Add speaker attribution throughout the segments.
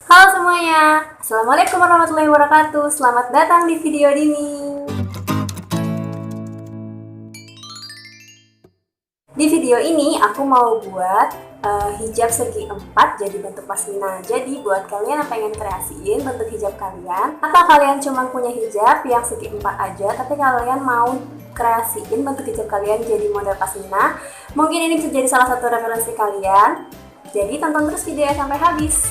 Speaker 1: Halo semuanya, Assalamualaikum warahmatullahi wabarakatuh. Selamat datang di video ini. Di video ini aku mau buat hijab segi 4 jadi bentuk pashmina. Jadi buat kalian yang pengen kreasiin bentuk hijab kalian, atau kalian cuma punya hijab yang segi 4 aja, tapi kalian mau kreasiin bentuk hijab kalian jadi model pashmina, mungkin ini bisa jadi salah satu referensi kalian. Jadi tonton terus videonya sampai habis.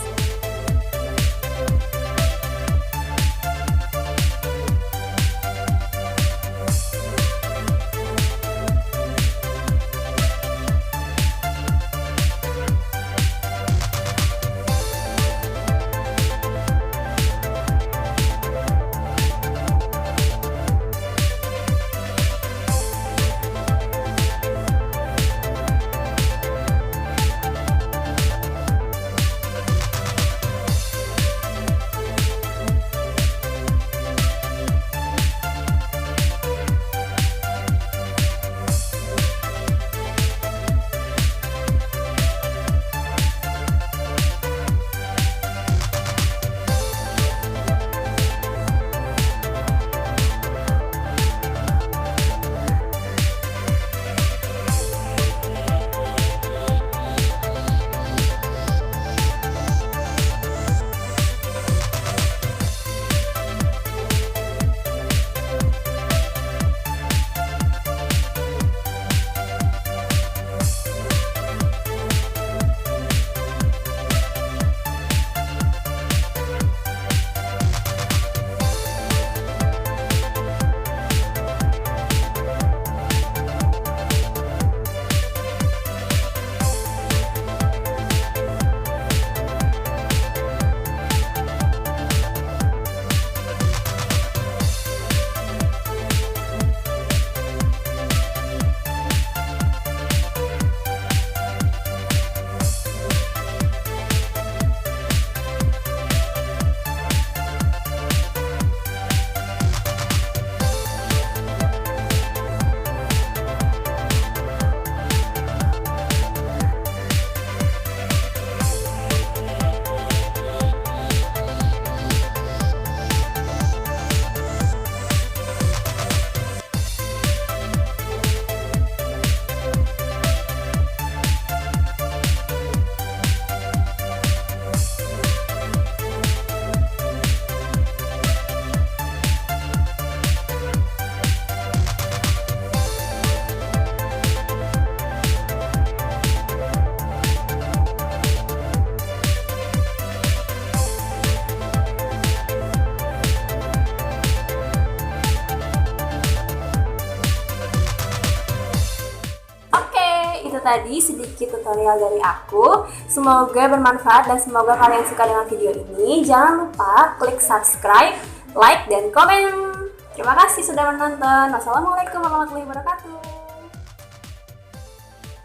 Speaker 1: Itu tadi sedikit tutorial dari aku. Semoga bermanfaat dan semoga kalian suka dengan video ini. Jangan lupa klik subscribe, like, dan komen. Terima kasih sudah menonton. Wassalamualaikum warahmatullahi wabarakatuh.